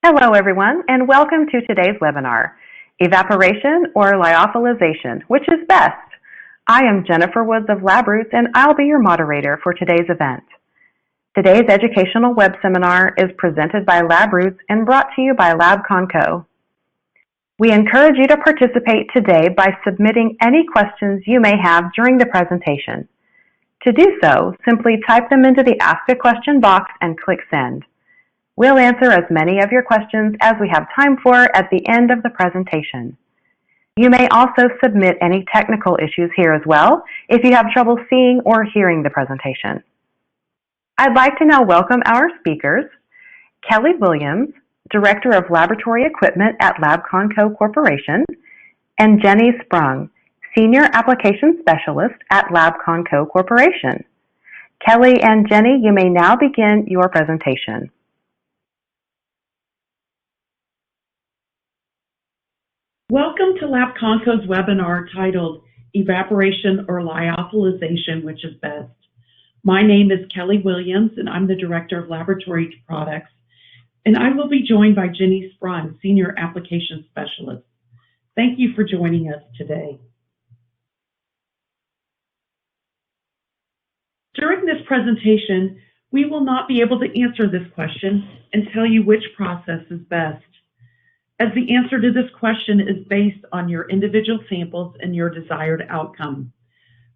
Hello everyone, and welcome to today's webinar, Evaporation or Lyophilization, which is best? I am Jennifer Woods of LabRoots, and I'll be your moderator for today's event. Today's educational web seminar is presented by LabRoots and brought to you by Labconco. We encourage you to participate today by submitting any questions you may have during the presentation. To do so, simply type them into the Ask a Question box and click Send. We'll answer as many of your questions as we have time for at the end of the presentation. You may also submit any technical issues here as well if you have trouble seeing or hearing the presentation. I'd like to now welcome our speakers, Kelly Williams, Director of Laboratory Equipment at Labconco Corporation, and Jenny Sprung, Senior Application Specialist at Labconco Corporation. Kelly and Jenny, you may now begin your presentation. Welcome to Labconco's webinar titled Evaporation or Lyophilization, which is best? My name is Kelly Williams, and I'm the Director of Laboratory Products, and I will be joined by Jenny Sprung, Senior Application Specialist. Thank you for joining us today. During this presentation, we will not be able to answer this question and tell you which process is best, as the answer to this question is based on your individual samples and your desired outcome.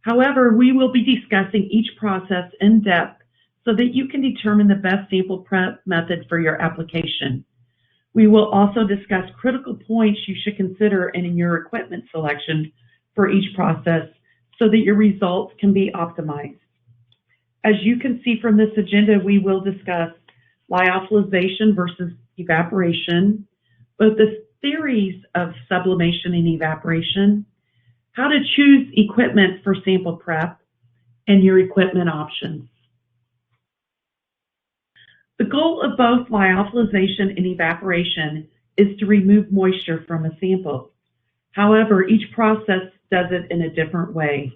However, we will be discussing each process in depth so that you can determine the best sample prep method for your application. We will also discuss critical points you should consider in your equipment selection for each process so that your results can be optimized. As you can see from this agenda, we will discuss lyophilization versus evaporation, both the theories of sublimation and evaporation, how to choose equipment for sample prep, and your equipment options. The goal of both lyophilization and evaporation is to remove moisture from a sample. However, each process does it in a different way.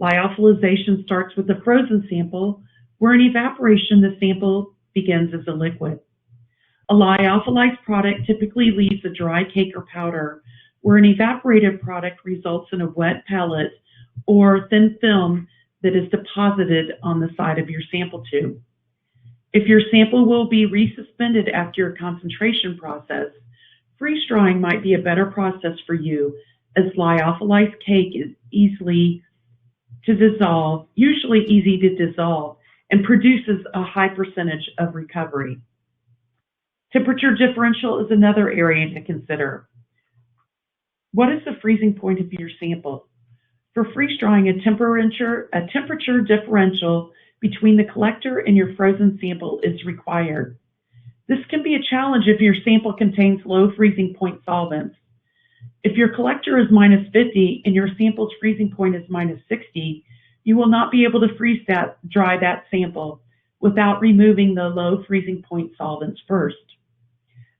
Lyophilization starts with a frozen sample, where in evaporation the sample begins as a liquid. A lyophilized product typically leaves a dry cake or powder, where an evaporated product results in a wet pellet or thin film that is deposited on the side of your sample tube. If your sample will be resuspended after your concentration process, freeze drying might be a better process for you, as lyophilized cake is usually easy to dissolve, and produces a high percentage of recovery. Temperature differential is another area to consider. What is the freezing point of your sample? For freeze drying, a temperature differential between the collector and your frozen sample is required. This can be a challenge if your sample contains low freezing point solvents. If your collector is -50 and your sample's freezing point is -60, you will not be able to dry that sample without removing the low freezing point solvents first.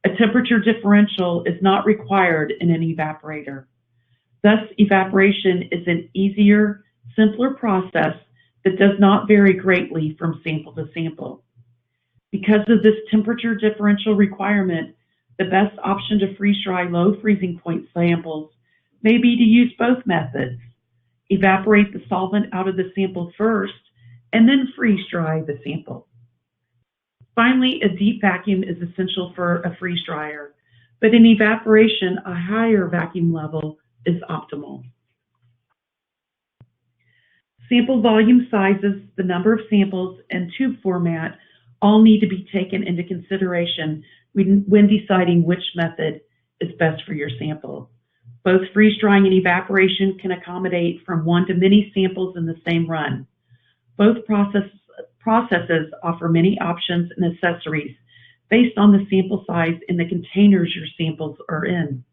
A temperature differential is not required in an evaporator. Thus, evaporation is an easier, simpler process that does not vary greatly from sample to sample. Because of this temperature differential requirement, the best option to freeze dry low freezing point samples may be to use both methods. Evaporate the solvent out of the sample first, and then freeze dry the sample. Finally, a deep vacuum is essential for a freeze dryer, but in evaporation, a higher vacuum level is optimal. Sample volume sizes, the number of samples, and tube format all need to be taken into consideration when deciding which method is best for your sample. Both freeze drying and evaporation can accommodate from one to many samples in the same run. Both processes offer many options and accessories based on the sample size and the containers your samples are in.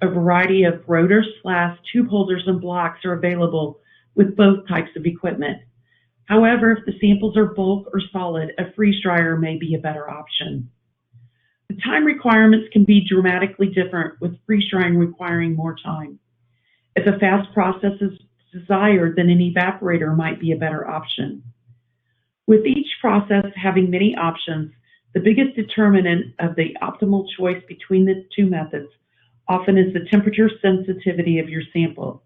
A variety of rotors, flasks, tube holders, and blocks are available with both types of equipment. However, if the samples are bulk or solid, a freeze dryer may be a better option. The time requirements can be dramatically different, with freeze drying requiring more time. If a fast process is desired, then an evaporator might be a better option. With each process having many options, The biggest determinant of the optimal choice between the two methods often is the temperature sensitivity of your sample.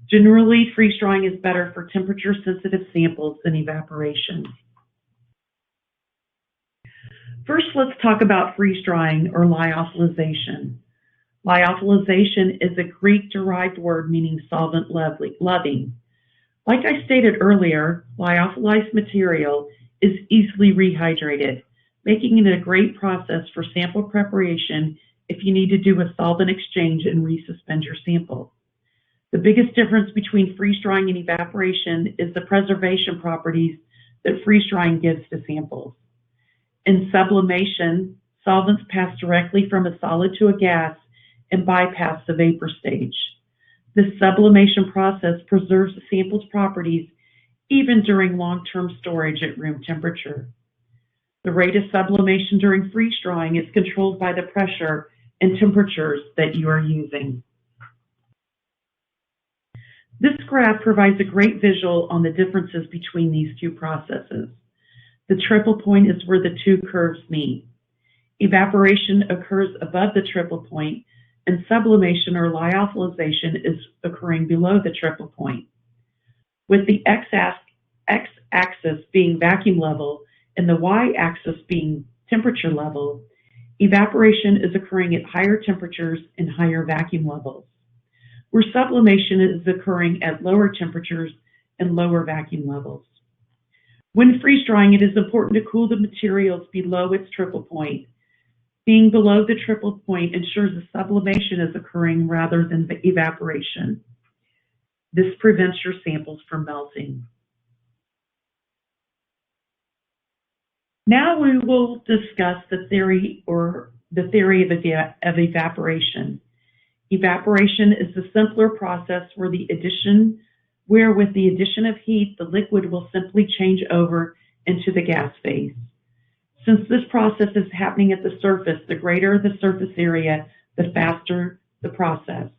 Generally, freeze drying is better for temperature sensitive samples than evaporation. First, let's talk about freeze drying or lyophilization. Lyophilization is a Greek-derived word meaning solvent loving. Like I stated earlier, lyophilized material is easily rehydrated, making it a great process for sample preparation if you need to do a solvent exchange and resuspend your sample. The biggest difference between freeze drying and evaporation is the preservation properties that freeze drying gives to samples. In sublimation, solvents pass directly from a solid to a gas and bypass the vapor stage. This sublimation process preserves the sample's properties even during long-term storage at room temperature. The rate of sublimation during freeze drying is controlled by the pressure and temperatures that you are using. This graph provides a great visual on the differences between these two processes. The triple point is where the two curves meet. Evaporation occurs above the triple point, and sublimation or lyophilization is occurring below the triple point. With the x-axis being vacuum level and the y-axis being temperature level, evaporation is occurring at higher temperatures and higher vacuum levels, where sublimation is occurring at lower temperatures and lower vacuum levels. When freeze drying, it is important to cool the materials below its triple point. Being below the triple point ensures the sublimation is occurring rather than the evaporation. This prevents your samples from melting. Now we will discuss the theory of evaporation. Evaporation is the simpler process where with the addition of heat, the liquid will simply change over into the gas phase. Since this process is happening at the surface, the greater the surface area, the faster the process.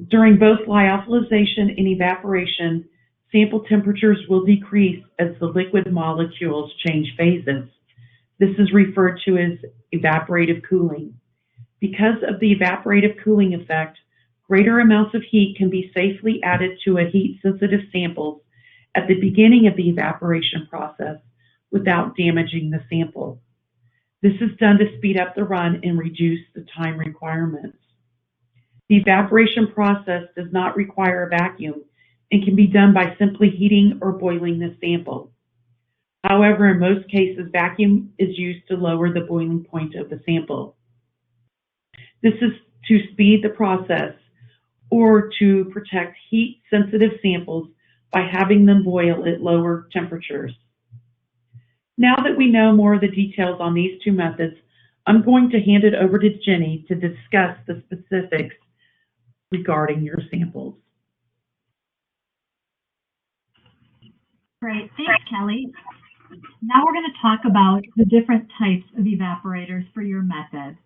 During both lyophilization and evaporation, sample temperatures will decrease as the liquid molecules change phases. This is referred to as evaporative cooling. Because of the evaporative cooling effect, greater amounts of heat can be safely added to a heat-sensitive sample at the beginning of the evaporation process without damaging the sample. This is done to speed up the run and reduce the time requirements. The evaporation process does not require a vacuum and can be done by simply heating or boiling the sample. However, in most cases, vacuum is used to lower the boiling point of the sample. This is to speed the process or to protect heat-sensitive samples by having them boil at lower temperatures. Now that we know more of the details on these two methods, I'm going to hand it over to Jenny to discuss the specifics regarding your samples. Great, thanks, Kelly. Now we're going to talk about the different types of evaporators for your method.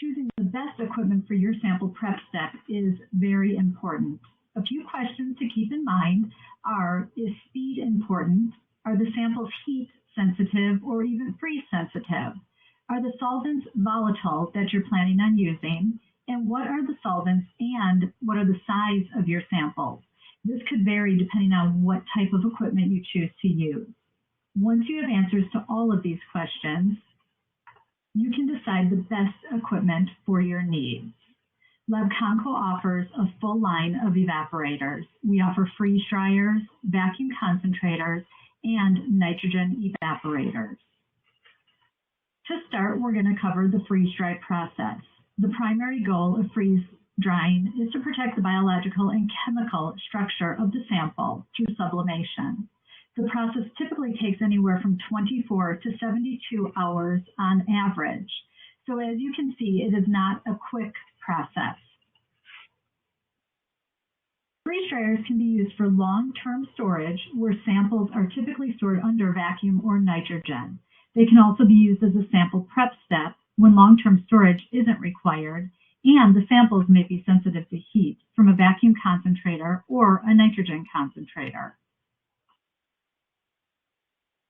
Choosing the best equipment for your sample prep step is very important. A few questions to keep in mind are, is speed important? Are the samples heat sensitive or even freeze sensitive? Are the solvents volatile that you're planning on using? And what are the solvents and what are the size of your samples? This could vary depending on what type of equipment you choose to use. Once you have answers to all of these questions, you can decide the best equipment for your needs. Labconco offers a full line of evaporators. We offer freeze dryers, vacuum concentrators, and nitrogen evaporators. To start, we're going to cover the freeze dry process. The primary goal of freeze drying is to protect the biological and chemical structure of the sample through sublimation. The process typically takes anywhere from 24 to 72 hours on average. So as you can see, it is not a quick process. Freeze dryers can be used for long-term storage where samples are typically stored under vacuum or nitrogen. They can also be used as a sample prep step when long-term storage isn't required, and the samples may be sensitive to heat from a vacuum concentrator or a nitrogen concentrator.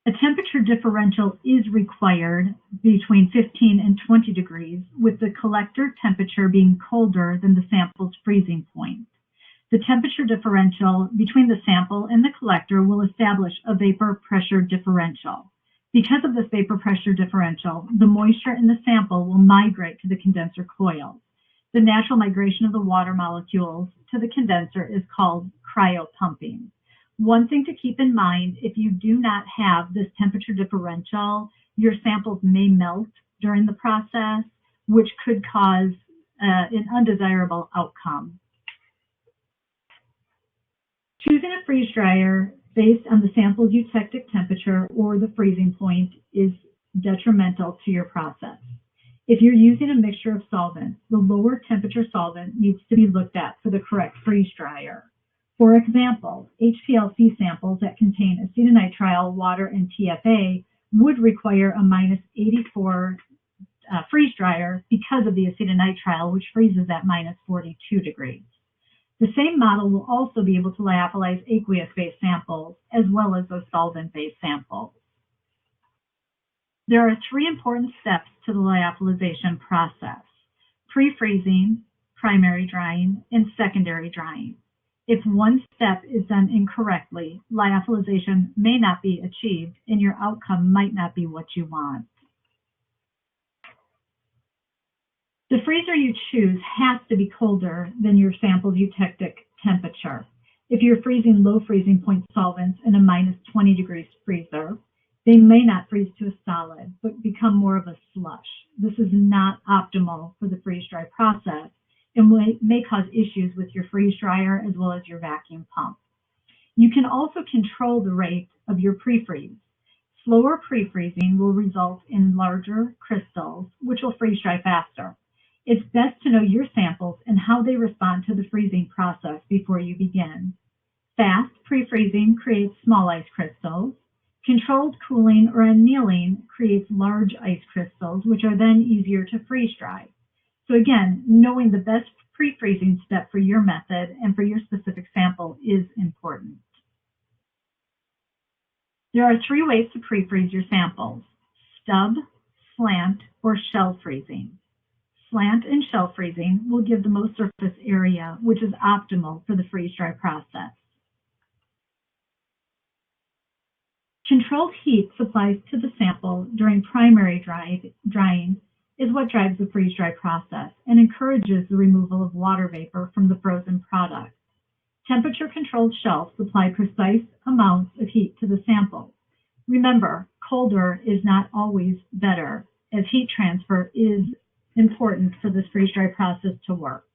A temperature differential is required between 15 and 20 degrees, with the collector temperature being colder than the sample's freezing point. The temperature differential between the sample and the collector will establish a vapor pressure differential. Because of this vapor pressure differential, the moisture in the sample will migrate to the condenser coils. The natural migration of the water molecules to the condenser is called cryo pumping. One thing to keep in mind, if you do not have this temperature differential, your samples may melt during the process, which could cause an undesirable outcome. Choosing a freeze dryer based on the sample's eutectic temperature or the freezing point is detrimental to your process. If you're using a mixture of solvents, the lower temperature solvent needs to be looked at for the correct freeze dryer. For example, HPLC samples that contain acetonitrile, water, and TFA would require a -84 freeze dryer because of the acetonitrile, which freezes at -42 degrees. The same model will also be able to lyophilize aqueous-based samples as well as those solvent-based samples. There are 3 important steps to the lyophilization process: pre-freezing, primary drying, and secondary drying. If one step is done incorrectly, lyophilization may not be achieved and your outcome might not be what you want. The freezer you choose has to be colder than your sample's eutectic temperature. If you're freezing low freezing point solvents in a -20 degrees freezer, they may not freeze to a solid, but become more of a slush. This is not optimal for the freeze-dry process and may cause issues with your freeze dryer as well as your vacuum pump. You can also control the rate of your pre-freeze. Slower pre-freezing will result in larger crystals, which will freeze-dry faster. It's best to know your samples and how they respond to the freezing process before you begin. Fast pre-freezing creates small ice crystals. Controlled cooling or annealing creates large ice crystals, which are then easier to freeze-dry. So again, knowing the best pre-freezing step for your method and for your specific sample is important. There are 3 ways to pre-freeze your samples: stub, slant, or shell freezing. Slant and shell freezing will give the most surface area, which is optimal for the freeze-dry process. Controlled heat supplied to the sample during primary drying is what drives the freeze-dry process and encourages the removal of water vapor from the frozen product. Temperature-controlled shelves supply precise amounts of heat to the sample. Remember, colder is not always better, as heat transfer is important for this freeze-dry process to work.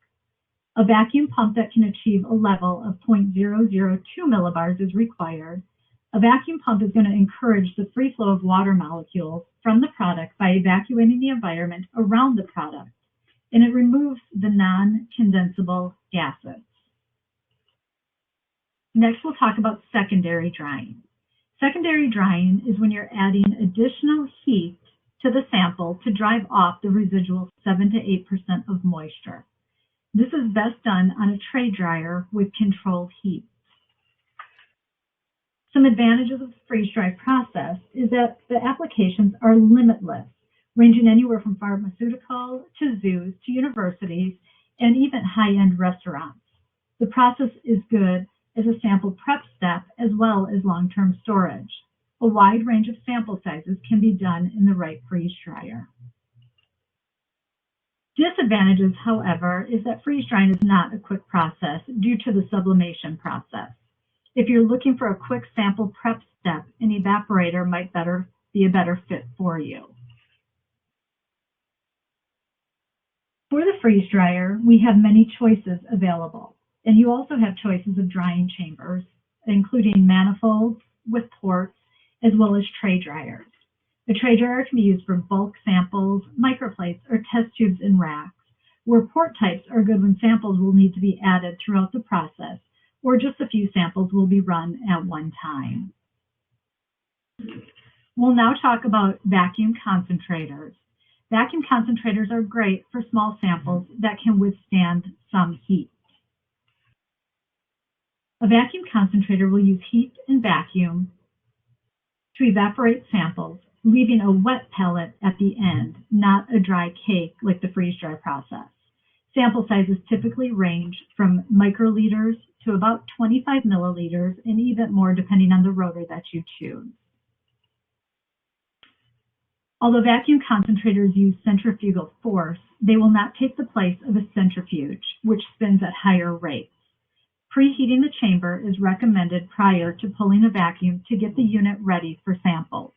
A vacuum pump that can achieve a level of 0.002 millibars is required. A vacuum pump is going to encourage the free flow of water molecules from the product by evacuating the environment around the product, and it removes the non-condensable gases. Next, we'll talk about secondary drying. Secondary drying is when you're adding additional heat to the sample to drive off the residual 7 to 8% of moisture. This is best done on a tray dryer with controlled heat. Some advantages of the freeze-dry process is that the applications are limitless, ranging anywhere from pharmaceuticals to zoos to universities and even high-end restaurants. The process is good as a sample prep step as well as long-term storage. A wide range of sample sizes can be done in the right freeze dryer. Disadvantages, however, is that freeze drying is not a quick process due to the sublimation process. If you're looking for a quick sample prep step, an evaporator might be a better fit for you. For the freeze dryer, we have many choices available, and you also have choices of drying chambers, including manifolds with ports, as well as tray dryers. A tray dryer can be used for bulk samples, microplates, or test tubes and racks, where port types are good when samples will need to be added throughout the process, or just a few samples will be run at one time. We'll now talk about vacuum concentrators. Vacuum concentrators are great for small samples that can withstand some heat. A vacuum concentrator will use heat and vacuum to evaporate samples, leaving a wet pellet at the end, not a dry cake like the freeze-dry process. Sample sizes typically range from microliters to about 25 milliliters and even more depending on the rotor that you choose. Although vacuum concentrators use centrifugal force, they will not take the place of a centrifuge, which spins at higher rates. Preheating the chamber is recommended prior to pulling a vacuum to get the unit ready for samples.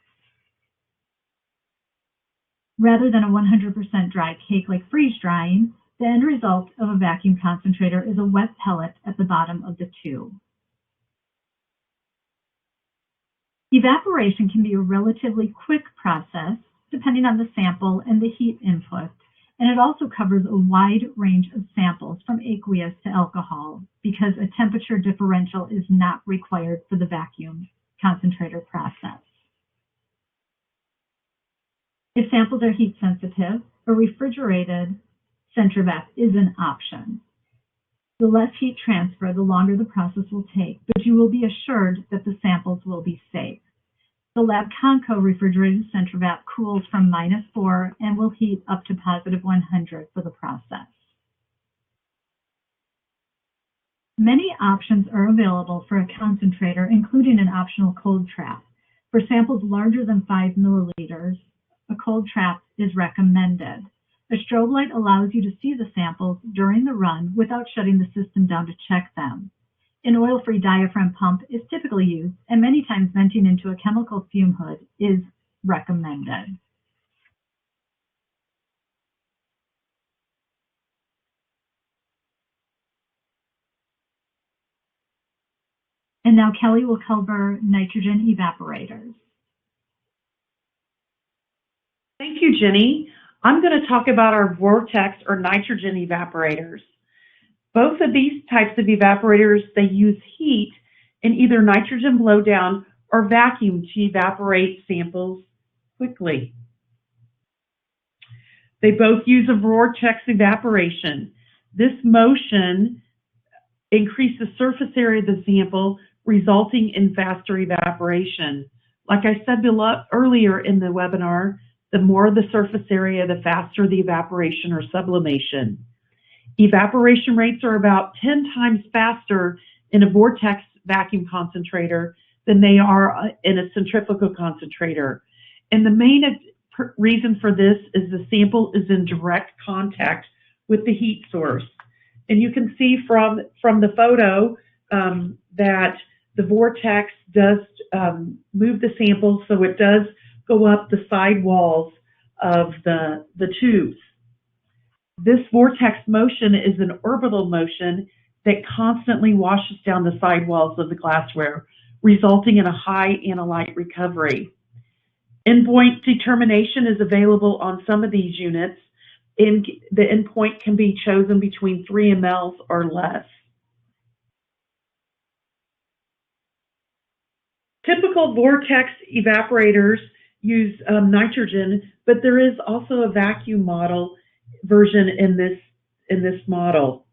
Rather than a 100% dry cake like freeze drying, the end result of a vacuum concentrator is a wet pellet at the bottom of the tube. Evaporation can be a relatively quick process, depending on the sample and the heat input, and it also covers a wide range of samples from aqueous to alcohol because a temperature differential is not required for the vacuum concentrator process. If samples are heat sensitive, a refrigerated centrivap is an option. The less heat transfer, the longer the process will take, but you will be assured that the samples will be safe. The Labconco refrigerated centrivap cools from -4 and will heat up to +100 for the process. Many options are available for a concentrator, including an optional cold trap. For samples larger than 5 milliliters, a cold trap is recommended. A strobe light allows you to see the samples during the run without shutting the system down to check them. An oil-free diaphragm pump is typically used, and many times venting into a chemical fume hood is recommended. And now Kelly will cover nitrogen evaporators. Thank you, Jenny. I'm going to talk about our vortex or nitrogen evaporators. Both of these types of evaporators, they use heat and either nitrogen blowdown or vacuum to evaporate samples quickly. They both use a vortex evaporation. This motion increases the surface area of the sample, resulting in faster evaporation. Like I said earlier in the webinar, the more the surface area, the faster the evaporation or sublimation. Evaporation rates are about 10 times faster in a vortex vacuum concentrator than they are in a centrifugal concentrator. And the main reason for this is the sample is in direct contact with the heat source. And you can see from the photo that the vortex does move the sample, so it does go up the side walls of the tubes. This vortex motion is an orbital motion that constantly washes down the side walls of the glassware, resulting in a high analyte recovery. Endpoint determination is available on some of these units, and the endpoint can be chosen between 3 mL or less. Typical vortex evaporators use nitrogen, but there is also a vacuum model version in this model.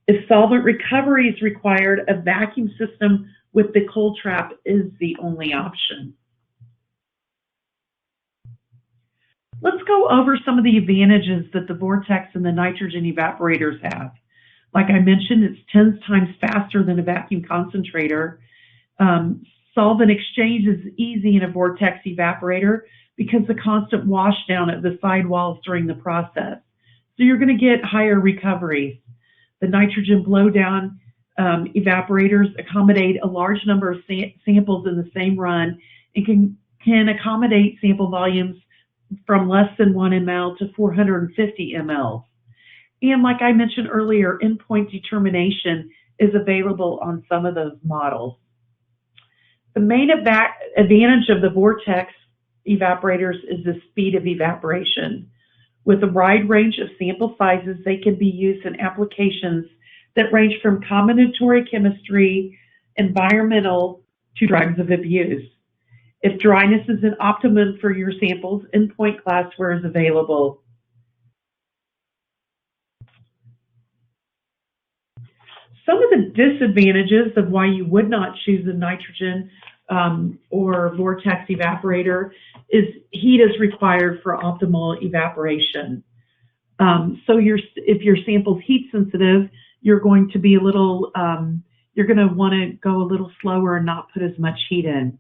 If solvent recovery is required, a vacuum system with the cold trap is the only option. Let's go over some of the advantages that the vortex and the nitrogen evaporators have. Like I mentioned, it's 10 times faster than a vacuum concentrator. Solvent exchange is easy in a vortex evaporator because the constant wash down at the side walls during the process. So you're going to get higher recoveries. The nitrogen blowdown evaporators accommodate a large number of samples in the same run and can accommodate sample volumes from less than 1 ml to 450 ml. And like I mentioned earlier, endpoint determination is available on some of those models. The main advantage of the vortex evaporators is the speed of evaporation. With a wide range of sample sizes, they can be used in applications that range from combinatory chemistry, environmental, to drugs of abuse. If dryness is an optimum for your samples, endpoint glassware is available. Some of the disadvantages of why you would not choose the nitrogen or vortex evaporator is heat is required for optimal evaporation. So if your sample's heat sensitive, you're going to be a little, you're going to want to go a little slower and not put as much heat in.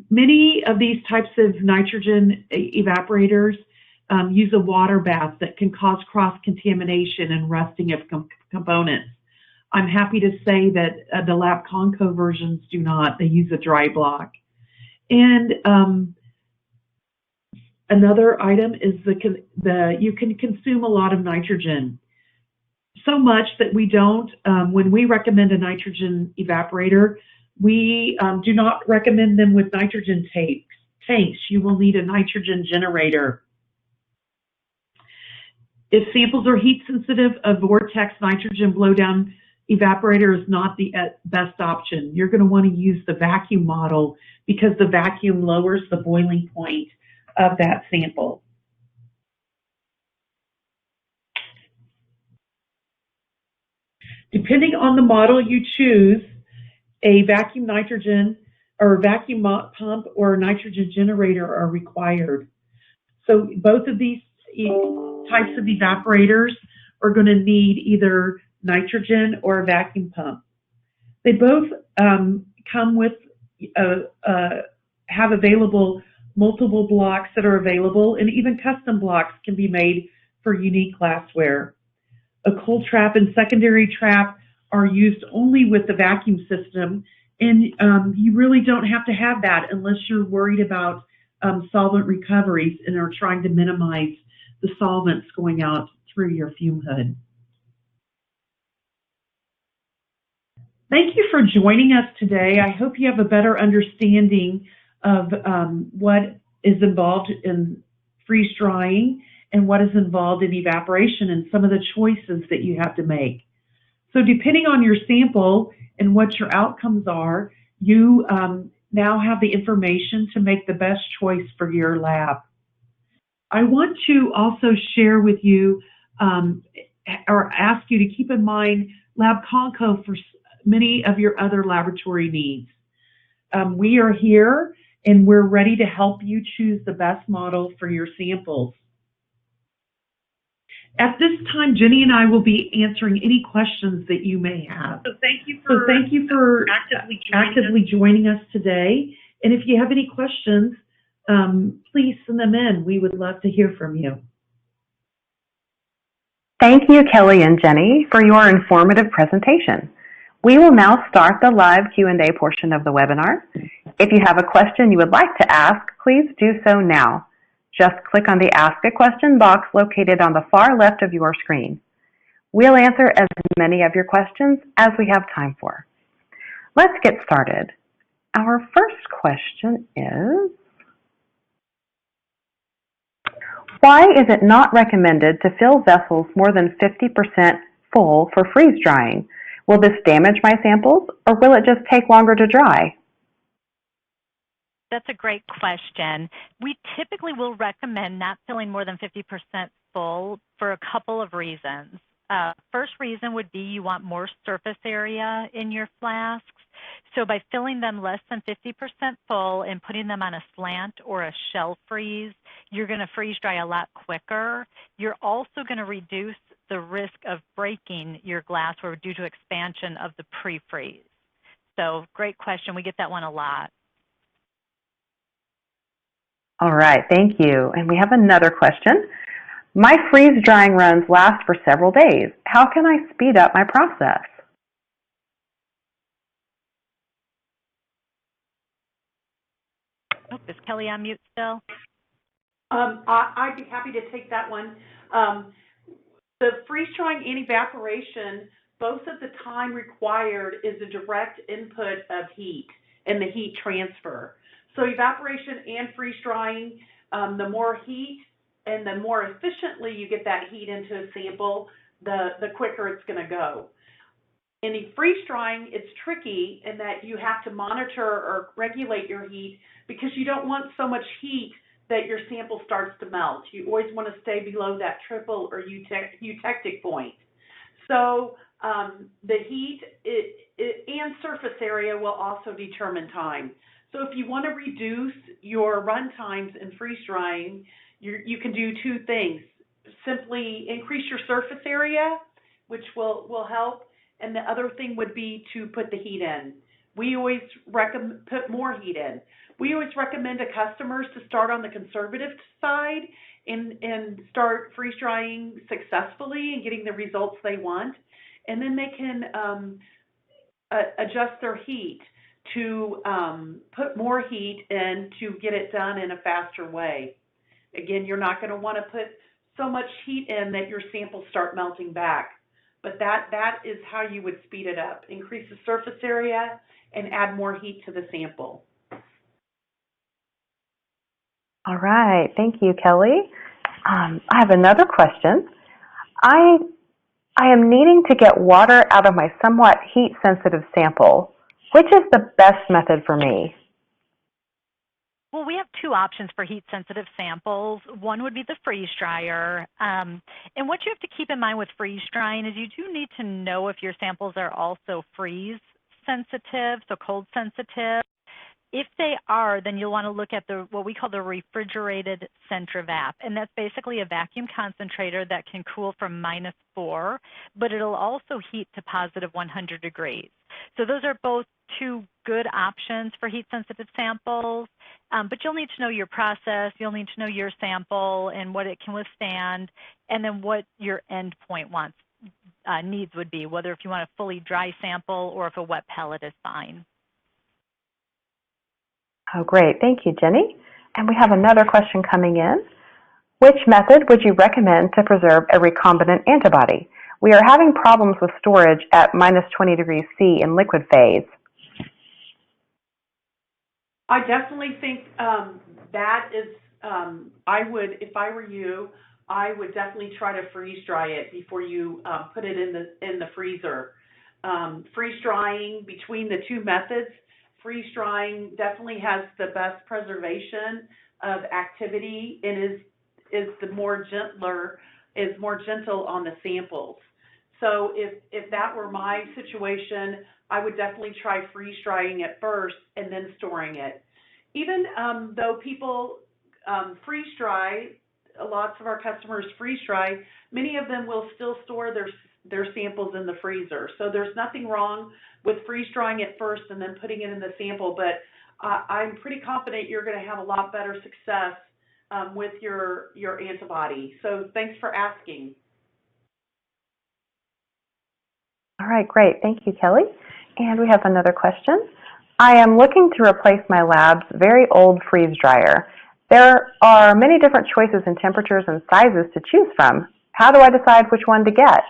Many of these types of nitrogen evaporators use a water bath that can cause cross-contamination and rusting of components. I'm happy to say that the Labconco versions do not. They use a dry block. And another item is you can consume a lot of nitrogen. So much that we don't, when we recommend a nitrogen evaporator, we do not recommend them with nitrogen tanks. You will need a nitrogen generator. If samples are heat sensitive, a vortex nitrogen blowdown evaporator is not the best option. You're going to want to use the vacuum model because the vacuum lowers the boiling point of that sample. Depending on the model you choose, a vacuum nitrogen or a vacuum pump or a nitrogen generator are required. So both of these types of evaporators are going to need either nitrogen or a vacuum pump. They both come with, have available multiple blocks that are available, and even custom blocks can be made for unique glassware. A cold trap and secondary trap are used only with the vacuum system, and you really don't have to have that unless you're worried about solvent recoveries and are trying to minimize the solvents going out through your fume hood. Thank you for joining us today. I hope you have a better understanding of what is involved in freeze drying and what is involved in evaporation and some of the choices that you have to make. So depending on your sample and what your outcomes are, you now have the information to make the best choice for your lab. I want to also share with you or ask you to keep in mind Labconco for many of your other laboratory needs. We are here and we're ready to help you choose the best model for your samples. At this time, Jenny and I will be answering any questions that you may have. So thank you for actively joining us today. And if you have any questions, please send them in. We would love to hear from you. Thank you, Kelly and Jenny, for your informative presentation. We will now start the live Q&A portion of the webinar. If you have a question you would like to ask, please do so now. Just click on the Ask a Question box located on the far left of your screen. We'll answer as many of your questions as we have time for. Let's get started. Our first question is, why is it not recommended to fill vessels more than 50% full for freeze drying? Will this damage my samples, or will it just take longer to dry? That's a great question. We typically will recommend not filling more than 50% full for a couple of reasons. First reason would be you want more surface area in your flasks. So by filling them less than 50% full and putting them on a slant or a shell freeze, you're going to freeze dry a lot quicker. You're also going to reduce the risk of breaking your glassware due to expansion of the pre-freeze. So great question. We get that one a lot. All right, thank you. And we have another question. My freeze drying runs last for several days. How can I speed up my process? Oh, is Kelly on mute still? I'd be happy to take that one. The freeze drying and evaporation, both of the time required is a direct input of heat and the heat transfer. So evaporation and freeze drying, the more heat and the more efficiently you get that heat into a sample, the quicker it's going to go. In freeze drying, it's tricky in that you have to monitor or regulate your heat because you don't want so much heat that your sample starts to melt. You always want to stay below that triple or eutectic point. So The heat and surface area will also determine time. So if you want to reduce your run times in freeze drying, you can do two things. Simply increase your surface area, which will help, and the other thing would be to put the heat in. We always recommend put more heat in. We always recommend to customers to start on the conservative side and start freeze drying successfully and getting the results they want, and then they can adjust their heat to put more heat in to get it done in a faster way. Again, you're not going to want to put so much heat in that your samples start melting back. But that is how you would speed it up. Increase the surface area and add more heat to the sample. All right. Thank you, Kelly. I have another question. I am needing to get water out of my somewhat heat-sensitive sample. Which is the best method for me? Well, we have two options for heat-sensitive samples. One would be the freeze dryer. And what you have to keep in mind with freeze drying is you do need to know if your samples are also freeze sensitive, so cold sensitive. If they are, then you'll want to look at what we call the refrigerated CentrEvap, and that's basically a vacuum concentrator that can cool from -4, but it'll also heat to +100 degrees. So those are both two good options for heat-sensitive samples, but you'll need to know your process, you'll need to know your sample and what it can withstand, and then what your endpoint needs would be, whether if you want a fully dry sample or if a wet pellet is fine. Oh, great. Thank you, Jenny. And we have another question coming in. Which method would you recommend to preserve a recombinant antibody? We are having problems with storage at -20 degrees C in liquid phase. I definitely think that is, if I were you, I would definitely try to freeze dry it before you put it in the freezer. Freeze drying, between the two methods, freeze drying definitely has the best preservation of activity and is more gentle on the samples. So if that were my situation, I would definitely try freeze drying it first and then storing it. Even though people freeze dry, lots of our customers freeze dry, many of them will still store their samples in the freezer. So there's nothing wrong with freeze drying it first and then putting it in the sample, but I'm pretty confident you're going to have a lot better success with your antibody. So thanks for asking. All right, great. Thank you, Kelly. And we have another question. I am looking to replace my lab's very old freeze dryer. There are many different choices in temperatures and sizes to choose from. How do I decide which one to get?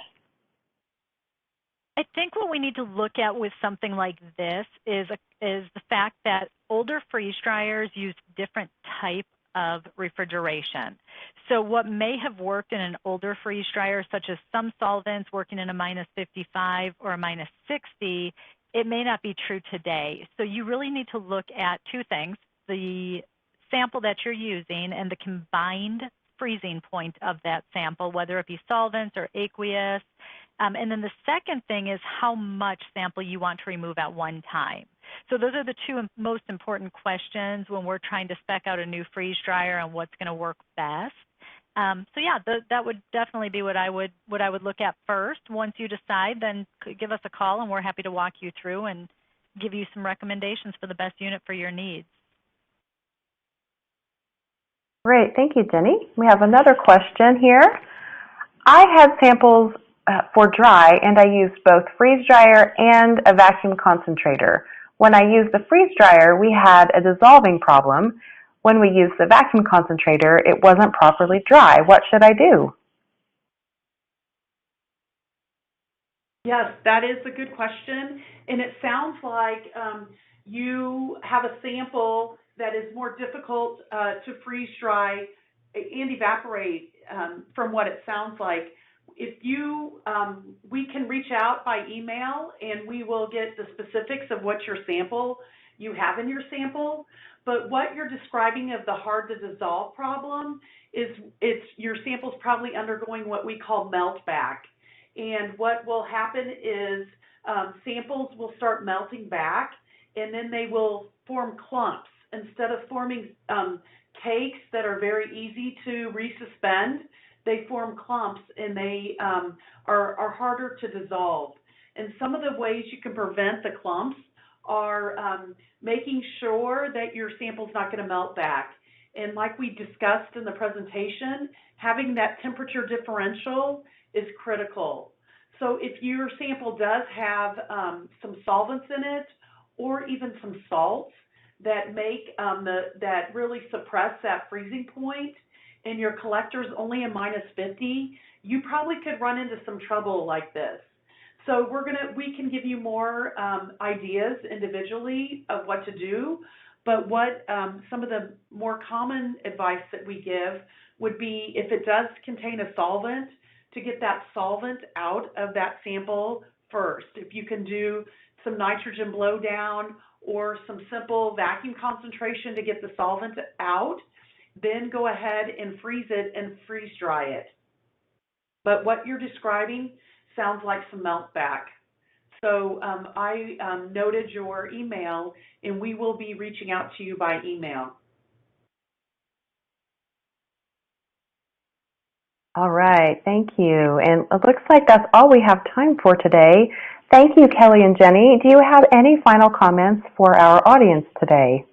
I think what we need to look at with something like this is the fact that older freeze dryers use different type of refrigeration. So what may have worked in an older freeze dryer, such as some solvents working in a -55 or a -60, it may not be true today. So you really need to look at two things: the sample that you're using and the combined freezing point of that sample, whether it be solvents or aqueous. And then the second thing is how much sample you want to remove at one time. So those are the two most important questions when we're trying to spec out a new freeze dryer and what's going to work best. So yeah, that would definitely be what I would look at first. Once you decide, then give us a call and we're happy to walk you through and give you some recommendations for the best unit for your needs. Great, thank you, Jenny. We have another question here. I had samples for dry, and I used both freeze dryer and a vacuum concentrator. When I used the freeze dryer, we had a dissolving problem. When we used the vacuum concentrator, it wasn't properly dry. What should I do? Yes, that is a good question, and it sounds like you have a sample that is more difficult to freeze dry and evaporate from what it sounds like. If you, we can reach out by email and we will get the specifics of what you have in your sample. But what you're describing of the hard to dissolve problem is your sample's probably undergoing what we call melt back. And what will happen is samples will start melting back, and then they will form clumps. Instead of forming cakes that are very easy to resuspend, they form clumps, and they are harder to dissolve. And some of the ways you can prevent the clumps are making sure that your sample's not going to melt back. And like we discussed in the presentation, having that temperature differential is critical. So if your sample does have some solvents in it, or even some salts that make that really suppress that freezing point, and your collector's only a -50, you probably could run into some trouble like this. So we can give you more ideas individually of what to do, but what some of the more common advice that we give would be, if it does contain a solvent, to get that solvent out of that sample first. If you can do some nitrogen blowdown or some simple vacuum concentration to get the solvent out, then go ahead and freeze it and freeze dry it. But what you're describing sounds like some melt back. So I noted your email, and we will be reaching out to you by email. All right, thank you. And it looks like that's all we have time for today. Thank you, Kelly and Jenny. Do you have any final comments for our audience today?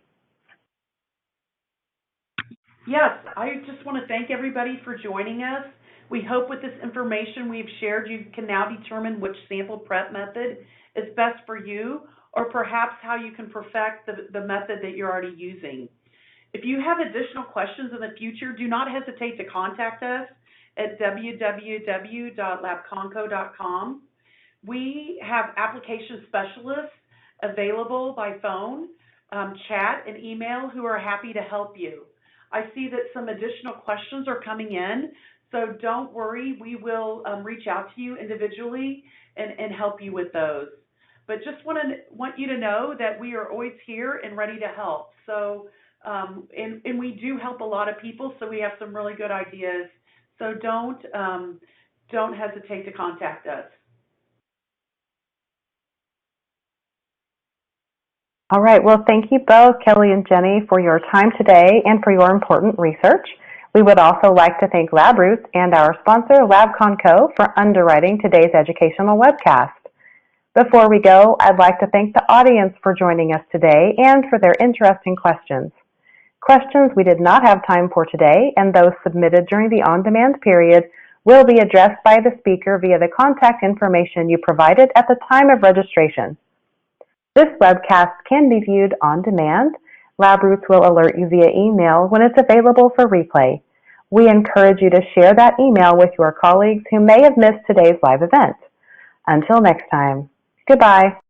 Yes, I just want to thank everybody for joining us. We hope with this information we've shared, you can now determine which sample prep method is best for you, or perhaps how you can perfect the method that you're already using. If you have additional questions in the future, do not hesitate to contact us at www.labconco.com. We have application specialists available by phone, chat, and email who are happy to help you. I see that some additional questions are coming in, so don't worry. We will reach out to you individually and help you with those. But just want you to know that we are always here and ready to help. So, and we do help a lot of people, so we have some really good ideas. So don't hesitate to contact us. All right, well, thank you both, Kelly and Jenny, for your time today and for your important research. We would also like to thank LabRoots and our sponsor, Labconco, for underwriting today's educational webcast. Before we go, I'd like to thank the audience for joining us today and for their interesting questions. Questions we did not have time for today and those submitted during the on-demand period will be addressed by the speaker via the contact information you provided at the time of registration. This webcast can be viewed on demand. LabRoots will alert you via email when it's available for replay. We encourage you to share that email with your colleagues who may have missed today's live event. Until next time, goodbye.